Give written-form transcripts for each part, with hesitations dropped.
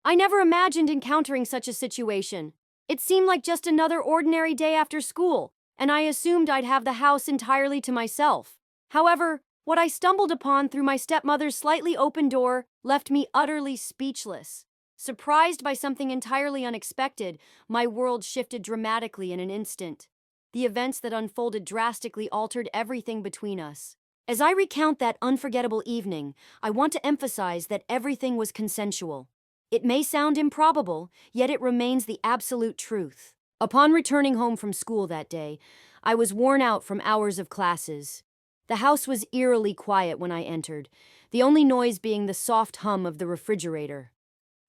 I never imagined encountering such a situation. It seemed like just another ordinary day after school, and I assumed I'd have the house entirely to myself. However, what I stumbled upon through my stepmother's slightly open door left me utterly speechless. Surprised by something entirely unexpected, my world shifted dramatically in an instant. The events that unfolded drastically altered everything between us. As I recount that unforgettable evening, I want to emphasize that everything was consensual. It may sound improbable, yet it remains the absolute truth. Upon returning home from school that day, I was worn out from hours of classes. The house was eerily quiet when I entered, the only noise being the soft hum of the refrigerator.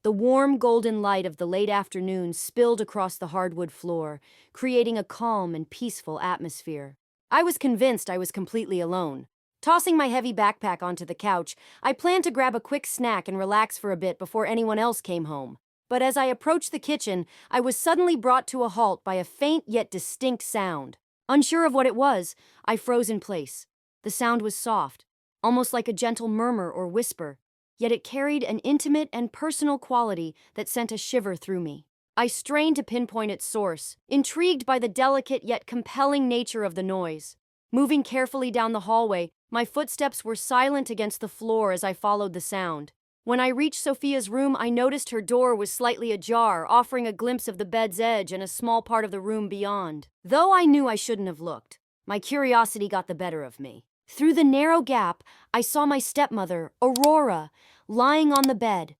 The warm golden light of the late afternoon spilled across the hardwood floor, creating a calm and peaceful atmosphere. I was convinced I was completely alone. Tossing my heavy backpack onto the couch, I planned to grab a quick snack and relax for a bit before anyone else came home. But as I approached the kitchen, I was suddenly brought to a halt by a faint yet distinct sound. Unsure of what it was, I froze in place. The sound was soft, almost like a gentle murmur or whisper, yet it carried an intimate and personal quality that sent a shiver through me. I strained to pinpoint its source, intrigued by the delicate yet compelling nature of the noise. Moving carefully down the hallway, my footsteps were silent against the floor as I followed the sound. When I reached Sophia's room, I noticed her door was slightly ajar, offering a glimpse of the bed's edge and a small part of the room beyond. Though I knew I shouldn't have looked, my curiosity got the better of me. Through the narrow gap, I saw my stepmother, Aurora, lying on the bed.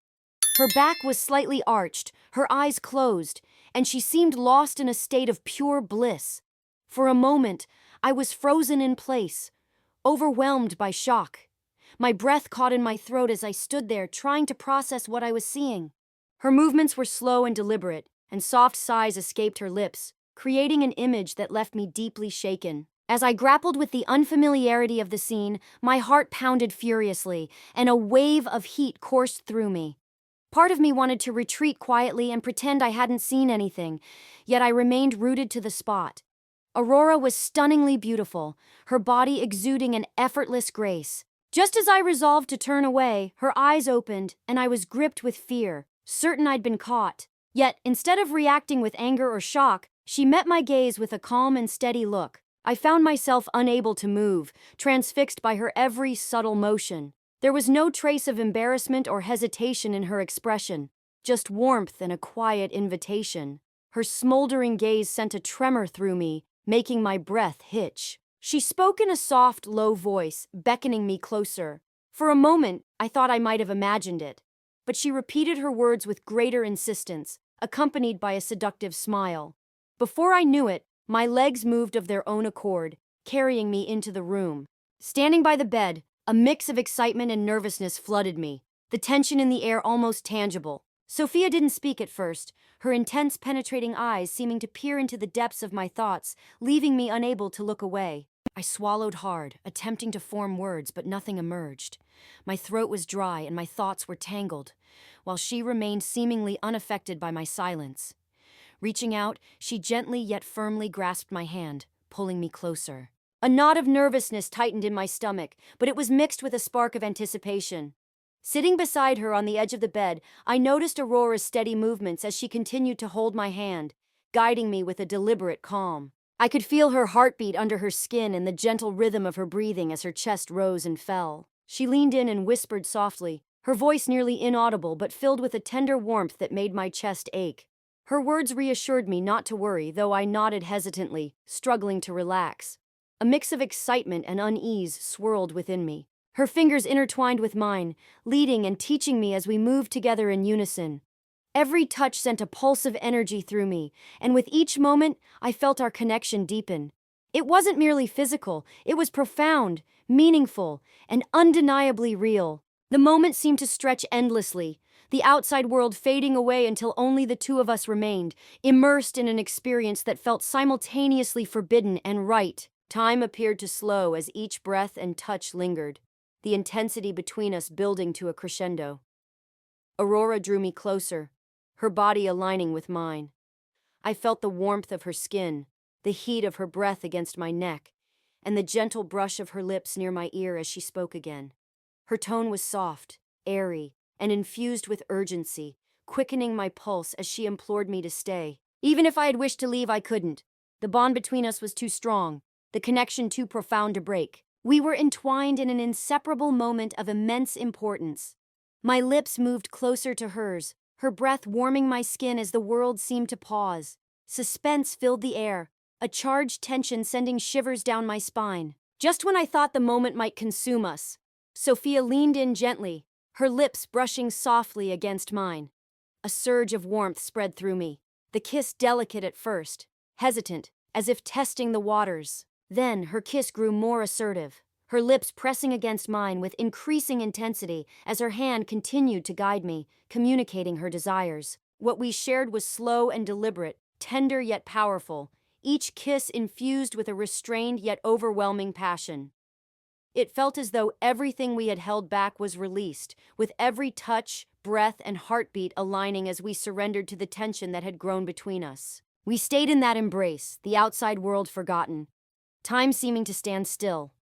Her back was slightly arched, her eyes closed, and she seemed lost in a state of pure bliss. For a moment, I was frozen in place, overwhelmed by shock. My breath caught in my throat as I stood there trying to process what I was seeing. Her movements were slow and deliberate, and soft sighs escaped her lips, creating an image that left me deeply shaken. As I grappled with the unfamiliarity of the scene, my heart pounded furiously, and a wave of heat coursed through me. Part of me wanted to retreat quietly and pretend I hadn't seen anything, yet I remained rooted to the spot. Aurora was stunningly beautiful, her body exuding an effortless grace. Just as I resolved to turn away, her eyes opened, and I was gripped with fear, certain I'd been caught. Yet, instead of reacting with anger or shock, she met my gaze with a calm and steady look. I found myself unable to move, transfixed by her every subtle motion. There was no trace of embarrassment or hesitation in her expression, just warmth and a quiet invitation. Her smoldering gaze sent a tremor through me, making my breath hitch. She spoke in a soft, low voice, beckoning me closer. For a moment, I thought I might have imagined it, but she repeated her words with greater insistence, accompanied by a seductive smile. Before I knew it, my legs moved of their own accord, carrying me into the room. Standing by the bed, a mix of excitement and nervousness flooded me, the tension in the air almost tangible. Sophia didn't speak at first, her intense penetrating eyes seeming to peer into the depths of my thoughts, leaving me unable to look away. I swallowed hard, attempting to form words, but nothing emerged. My throat was dry and my thoughts were tangled, while she remained seemingly unaffected by my silence. Reaching out, she gently yet firmly grasped my hand, pulling me closer. A knot of nervousness tightened in my stomach, but it was mixed with a spark of anticipation. Sitting beside her on the edge of the bed, I noticed Aurora's steady movements as she continued to hold my hand, guiding me with a deliberate calm. I could feel her heartbeat under her skin and the gentle rhythm of her breathing as her chest rose and fell. She leaned in and whispered softly, her voice nearly inaudible but filled with a tender warmth that made my chest ache. Her words reassured me not to worry, though I nodded hesitantly, struggling to relax. A mix of excitement and unease swirled within me. Her fingers intertwined with mine, leading and teaching me as we moved together in unison. Every touch sent a pulse of energy through me, and with each moment, I felt our connection deepen. It wasn't merely physical, it was profound, meaningful, and undeniably real. The moment seemed to stretch endlessly, the outside world fading away until only the two of us remained, immersed in an experience that felt simultaneously forbidden and right. Time appeared to slow as each breath and touch lingered, the intensity between us building to a crescendo. Aurora drew me closer, her body aligning with mine. I felt the warmth of her skin, the heat of her breath against my neck, and the gentle brush of her lips near my ear as she spoke again. Her tone was soft, airy, and infused with urgency, quickening my pulse as she implored me to stay. Even if I had wished to leave, I couldn't. The bond between us was too strong, the connection too profound to break. We were entwined in an inseparable moment of immense importance. My lips moved closer to hers, her breath warming my skin as the world seemed to pause. Suspense filled the air, a charged tension sending shivers down my spine. Just when I thought the moment might consume us, Sophia leaned in gently, her lips brushing softly against mine. A surge of warmth spread through me, the kiss delicate at first, hesitant, as if testing the waters. Then her kiss grew more assertive, her lips pressing against mine with increasing intensity as her hand continued to guide me, communicating her desires. What we shared was slow and deliberate, tender yet powerful, each kiss infused with a restrained yet overwhelming passion. It felt as though everything we had held back was released, with every touch, breath, and heartbeat aligning as we surrendered to the tension that had grown between us. We stayed in that embrace, the outside world forgotten, time seeming to stand still.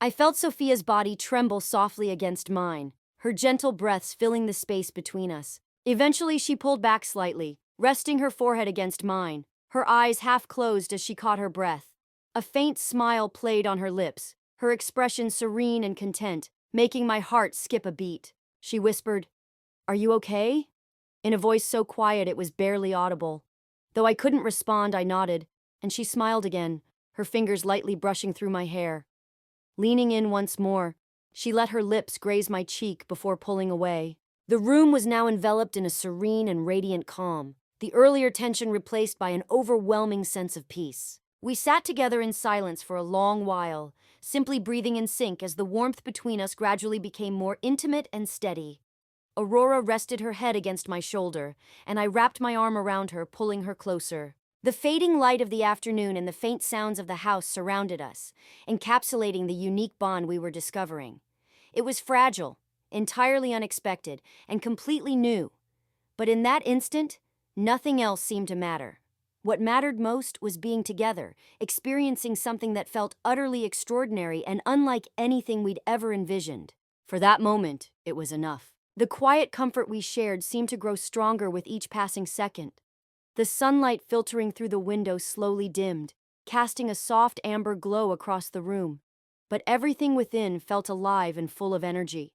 I felt Sophia's body tremble softly against mine, her gentle breaths filling the space between us. Eventually she pulled back slightly, resting her forehead against mine, her eyes half closed as she caught her breath. A faint smile played on her lips, her expression serene and content, making my heart skip a beat. She whispered, "Are you okay?" in a voice so quiet it was barely audible. Though I couldn't respond, I nodded, and she smiled again, her fingers lightly brushing through my hair. Leaning in once more, she let her lips graze my cheek before pulling away. The room was now enveloped in a serene and radiant calm, the earlier tension replaced by an overwhelming sense of peace. We sat together in silence for a long while, simply breathing in sync as the warmth between us gradually became more intimate and steady. Aurora rested her head against my shoulder, and I wrapped my arm around her, pulling her closer. The fading light of the afternoon and the faint sounds of the house surrounded us, encapsulating the unique bond we were discovering. It was fragile, entirely unexpected, and completely new. But in that instant, nothing else seemed to matter. What mattered most was being together, experiencing something that felt utterly extraordinary and unlike anything we'd ever envisioned. For that moment, it was enough. The quiet comfort we shared seemed to grow stronger with each passing second. The sunlight filtering through the window slowly dimmed, casting a soft amber glow across the room. But everything within felt alive and full of energy.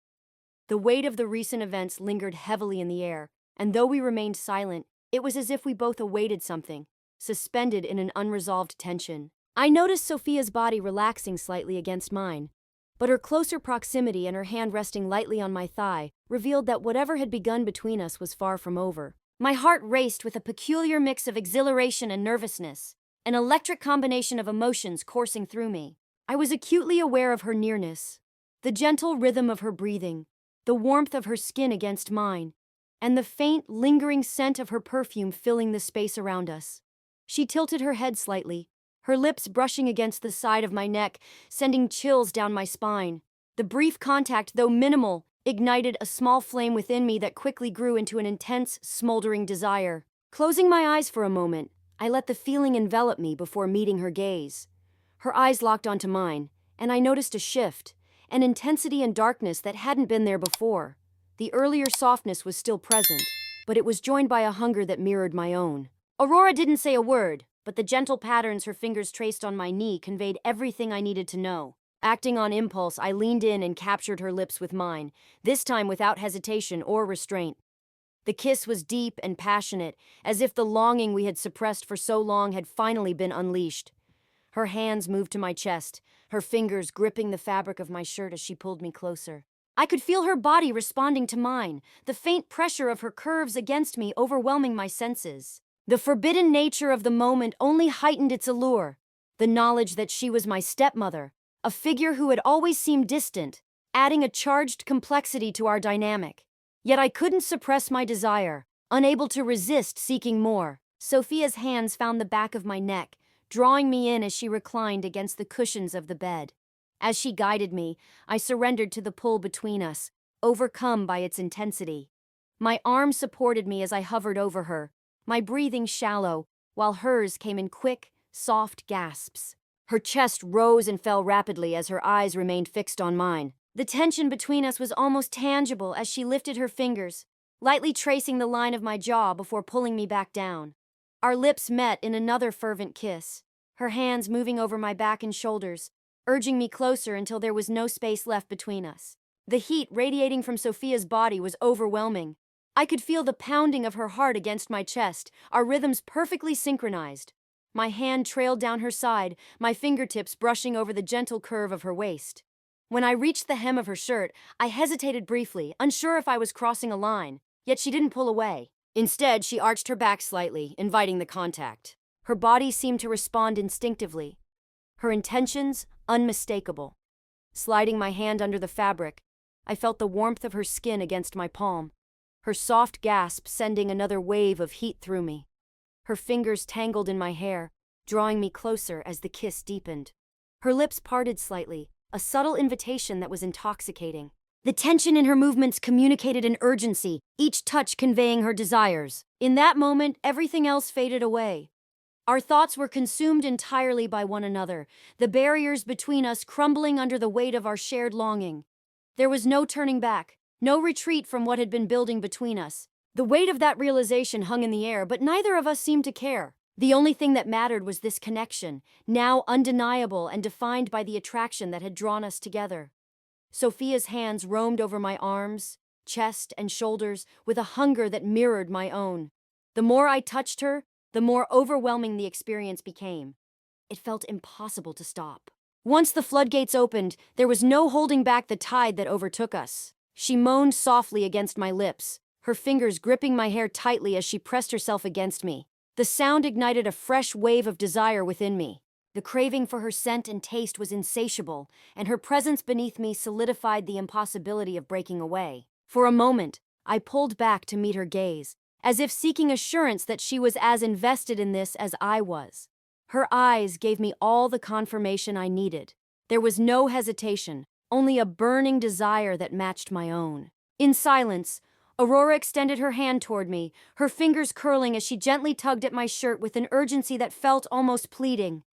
The weight of the recent events lingered heavily in the air, and though we remained silent, it was as if we both awaited something, suspended in an unresolved tension. I noticed Sophia's body relaxing slightly against mine, but her closer proximity and her hand resting lightly on my thigh revealed that whatever had begun between us was far from over. My heart raced with a peculiar mix of exhilaration and nervousness, an electric combination of emotions coursing through me. I was acutely aware of her nearness, the gentle rhythm of her breathing, the warmth of her skin against mine, and the faint, lingering scent of her perfume filling the space around us. She tilted her head slightly, her lips brushing against the side of my neck, sending chills down my spine. The brief contact, though minimal, ignited a small flame within me that quickly grew into an intense, smoldering desire. Closing my eyes for a moment, I let the feeling envelop me before meeting her gaze. Her eyes locked onto mine, and I noticed a shift, an intensity and darkness that hadn't been there before. The earlier softness was still present, but it was joined by a hunger that mirrored my own. Aurora didn't say a word, but the gentle patterns her fingers traced on my knee conveyed everything I needed to know. Acting on impulse, I leaned in and captured her lips with mine, this time without hesitation or restraint. The kiss was deep and passionate, as if the longing we had suppressed for so long had finally been unleashed. Her hands moved to my chest, her fingers gripping the fabric of my shirt as she pulled me closer. I could feel her body responding to mine, the faint pressure of her curves against me overwhelming my senses. The forbidden nature of the moment only heightened its allure. The knowledge that she was my stepmother, a figure who had always seemed distant, adding a charged complexity to our dynamic. Yet I couldn't suppress my desire, unable to resist seeking more. Sophia's hands found the back of my neck, drawing me in as she reclined against the cushions of the bed. As she guided me, I surrendered to the pull between us, overcome by its intensity. My arm supported me as I hovered over her, my breathing shallow, while hers came in quick, soft gasps. Her chest rose and fell rapidly as her eyes remained fixed on mine. The tension between us was almost tangible as she lifted her fingers, lightly tracing the line of my jaw before pulling me back down. Our lips met in another fervent kiss, her hands moving over my back and shoulders, urging me closer until there was no space left between us. The heat radiating from Sophia's body was overwhelming. I could feel the pounding of her heart against my chest, our rhythms perfectly synchronized. My hand trailed down her side, my fingertips brushing over the gentle curve of her waist. When I reached the hem of her shirt, I hesitated briefly, unsure if I was crossing a line, yet she didn't pull away. Instead, she arched her back slightly, inviting the contact. Her body seemed to respond instinctively, her intentions unmistakable. Sliding my hand under the fabric, I felt the warmth of her skin against my palm, her soft gasp sending another wave of heat through me. Her fingers tangled in my hair, drawing me closer as the kiss deepened. Her lips parted slightly, a subtle invitation that was intoxicating. The tension in her movements communicated an urgency, each touch conveying her desires. In that moment, everything else faded away. Our thoughts were consumed entirely by one another, the barriers between us crumbling under the weight of our shared longing. There was no turning back, no retreat from what had been building between us. The weight of that realization hung in the air, but neither of us seemed to care. The only thing that mattered was this connection, now undeniable and defined by the attraction that had drawn us together. Sophia's hands roamed over my arms, chest, and shoulders with a hunger that mirrored my own. The more I touched her, the more overwhelming the experience became. It felt impossible to stop. Once the floodgates opened, there was no holding back the tide that overtook us. She moaned softly against my lips, her fingers gripping my hair tightly as she pressed herself against me. The sound ignited a fresh wave of desire within me. The craving for her scent and taste was insatiable, and her presence beneath me solidified the impossibility of breaking away. For a moment, I pulled back to meet her gaze, as if seeking assurance that she was as invested in this as I was. Her eyes gave me all the confirmation I needed. There was no hesitation, only a burning desire that matched my own. In silence, Aurora extended her hand toward me, her fingers curling as she gently tugged at my shirt with an urgency that felt almost pleading.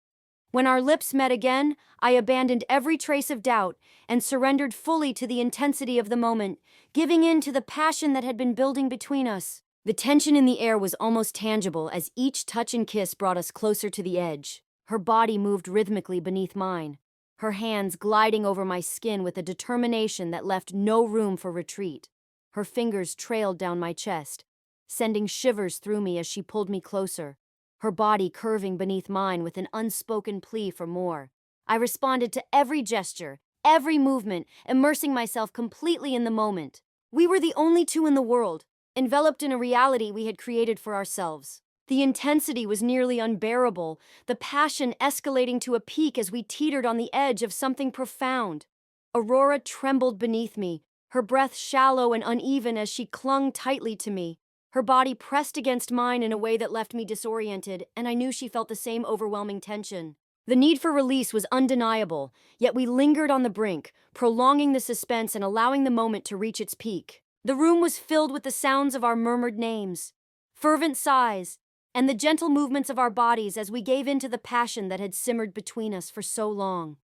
When our lips met again, I abandoned every trace of doubt and surrendered fully to the intensity of the moment, giving in to the passion that had been building between us. The tension in the air was almost tangible as each touch and kiss brought us closer to the edge. Her body moved rhythmically beneath mine, her hands gliding over my skin with a determination that left no room for retreat. Her fingers trailed down my chest, sending shivers through me as she pulled me closer, her body curving beneath mine with an unspoken plea for more. I responded to every gesture, every movement, immersing myself completely in the moment. We were the only two in the world, enveloped in a reality we had created for ourselves. The intensity was nearly unbearable, the passion escalating to a peak as we teetered on the edge of something profound. Aurora trembled beneath me, her breath shallow and uneven as she clung tightly to me. Her body pressed against mine in a way that left me disoriented, and I knew she felt the same overwhelming tension. The need for release was undeniable, yet we lingered on the brink, prolonging the suspense and allowing the moment to reach its peak. The room was filled with the sounds of our murmured names, fervent sighs, and the gentle movements of our bodies as we gave in to the passion that had simmered between us for so long.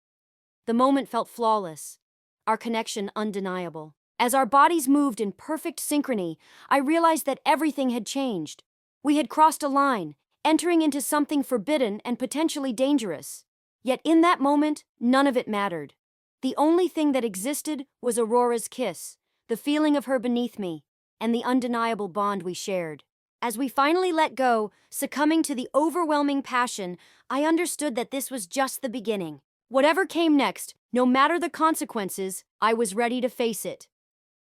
The moment felt flawless, our connection undeniable. As our bodies moved in perfect synchrony, I realized that everything had changed. We had crossed a line, entering into something forbidden and potentially dangerous. Yet in that moment, none of it mattered. The only thing that existed was Aurora's kiss, the feeling of her beneath me, and the undeniable bond we shared. As we finally let go, succumbing to the overwhelming passion, I understood that this was just the beginning. Whatever came next, no matter the consequences, I was ready to face it.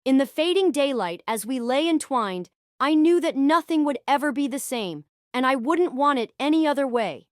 In the fading daylight, as we lay entwined, I knew that nothing would ever be the same, and I wouldn't want it any other way.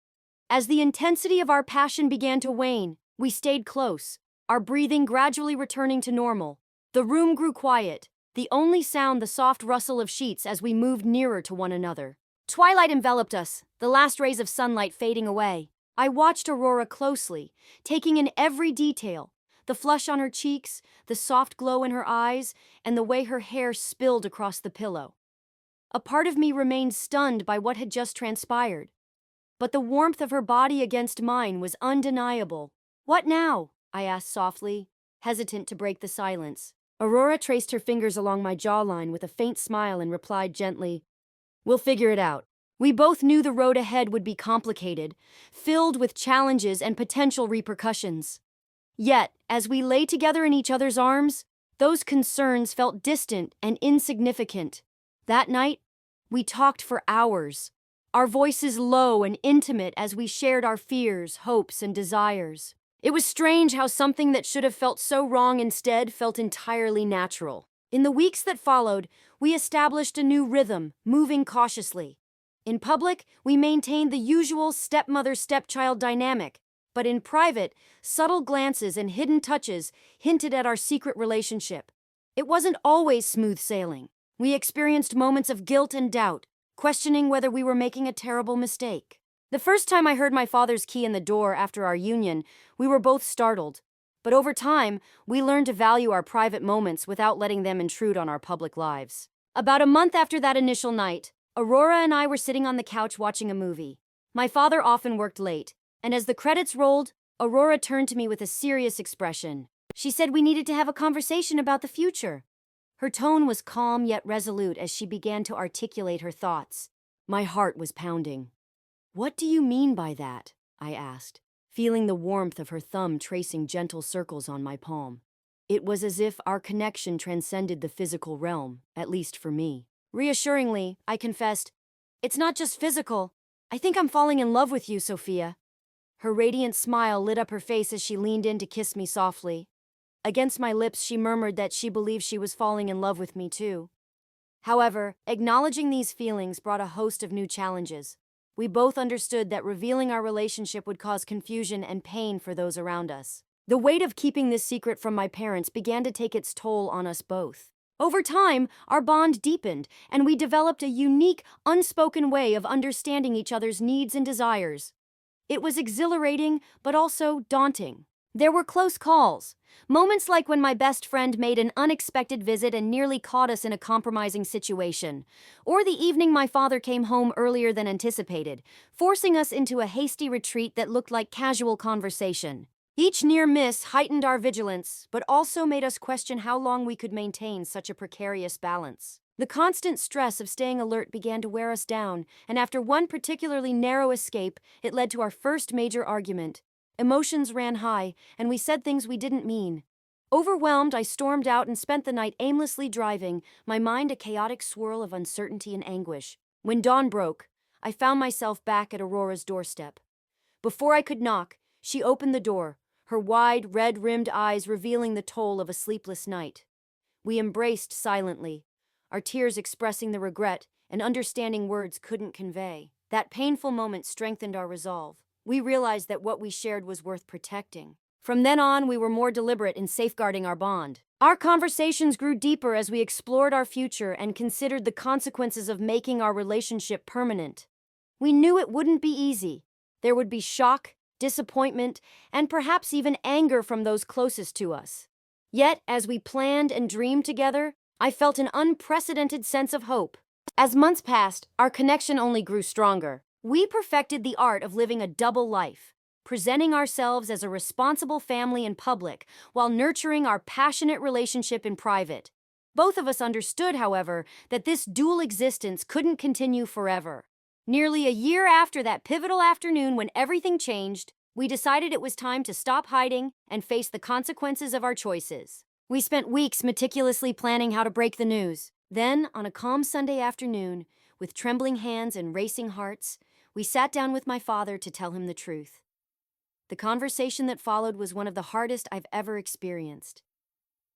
As the intensity of our passion began to wane, we stayed close, our breathing gradually returning to normal. The room grew quiet, the only sound the soft rustle of sheets as we moved nearer to one another. Twilight enveloped us, the last rays of sunlight fading away. I watched Aurora closely, taking in every detail. The flush on her cheeks, the soft glow in her eyes, and the way her hair spilled across the pillow. A part of me remained stunned by what had just transpired. But the warmth of her body against mine was undeniable. "What now?" I asked softly, hesitant to break the silence. Aurora traced her fingers along my jawline with a faint smile and replied gently, "We'll figure it out." We both knew the road ahead would be complicated, filled with challenges and potential repercussions. Yet, as we lay together in each other's arms, those concerns felt distant and insignificant. That night, we talked for hours, our voices low and intimate as we shared our fears, hopes, and desires. It was strange how something that should have felt so wrong instead felt entirely natural. In the weeks that followed, we established a new rhythm, moving cautiously. In public, we maintained the usual stepmother-stepchild dynamic, but in private, subtle glances and hidden touches hinted at our secret relationship. It wasn't always smooth sailing. We experienced moments of guilt and doubt, questioning whether we were making a terrible mistake. The first time I heard my father's key in the door after our union, we were both startled. But over time, we learned to value our private moments without letting them intrude on our public lives. About a month after that initial night, Aurora and I were sitting on the couch watching a movie. My father often worked late, and as the credits rolled, Aurora turned to me with a serious expression. She said we needed to have a conversation about the future. Her tone was calm yet resolute as she began to articulate her thoughts. My heart was pounding. "What do you mean by that?" I asked, feeling the warmth of her thumb tracing gentle circles on my palm. It was as if our connection transcended the physical realm, at least for me. Reassuringly, I confessed, "It's not just physical. I think I'm falling in love with you, Sophia." Her radiant smile lit up her face as she leaned in to kiss me softly. Against my lips, she murmured that she believed she was falling in love with me too. However, acknowledging these feelings brought a host of new challenges. We both understood that revealing our relationship would cause confusion and pain for those around us. The weight of keeping this secret from my parents began to take its toll on us both. Over time, our bond deepened, and we developed a unique, unspoken way of understanding each other's needs and desires. It was exhilarating, but also daunting. There were close calls, moments like when my best friend made an unexpected visit and nearly caught us in a compromising situation, or the evening my father came home earlier than anticipated, forcing us into a hasty retreat that looked like casual conversation. Each near miss heightened our vigilance, but also made us question how long we could maintain such a precarious balance. The constant stress of staying alert began to wear us down, and after one particularly narrow escape, it led to our first major argument. Emotions ran high, and we said things we didn't mean. Overwhelmed, I stormed out and spent the night aimlessly driving, my mind a chaotic swirl of uncertainty and anguish. When dawn broke, I found myself back at Aurora's doorstep. Before I could knock, she opened the door, her wide, red-rimmed eyes revealing the toll of a sleepless night. We embraced silently, our tears expressing the regret and understanding words couldn't convey. That painful moment strengthened our resolve. We realized that what we shared was worth protecting. From then on, we were more deliberate in safeguarding our bond. Our conversations grew deeper as we explored our future and considered the consequences of making our relationship permanent. We knew it wouldn't be easy. There would be shock, disappointment, and perhaps even anger from those closest to us. Yet, as we planned and dreamed together, I felt an unprecedented sense of hope. As months passed, our connection only grew stronger. We perfected the art of living a double life, presenting ourselves as a responsible family in public while nurturing our passionate relationship in private. Both of us understood, however, that this dual existence couldn't continue forever. Nearly a year after that pivotal afternoon when everything changed, we decided it was time to stop hiding and face the consequences of our choices. We spent weeks meticulously planning how to break the news. Then, on a calm Sunday afternoon, with trembling hands and racing hearts, we sat down with my father to tell him the truth. The conversation that followed was one of the hardest I've ever experienced.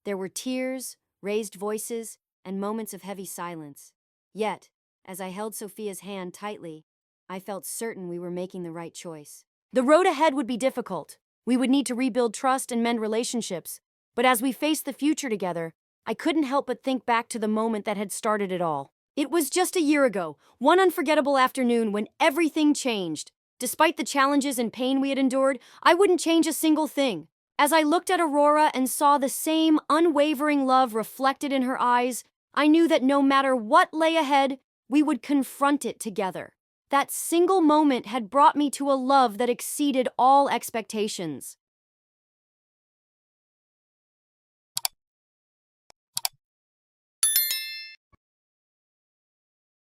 There were tears, raised voices, and moments of heavy silence. Yet, as I held Sophia's hand tightly, I felt certain we were making the right choice. The road ahead would be difficult. We would need to rebuild trust and mend relationships. But as we faced the future together, I couldn't help but think back to the moment that had started it all. It was just a year ago, one unforgettable afternoon when everything changed. Despite the challenges and pain we had endured, I wouldn't change a single thing. As I looked at Aurora and saw the same unwavering love reflected in her eyes, I knew that no matter what lay ahead, we would confront it together. That single moment had brought me to a love that exceeded all expectations.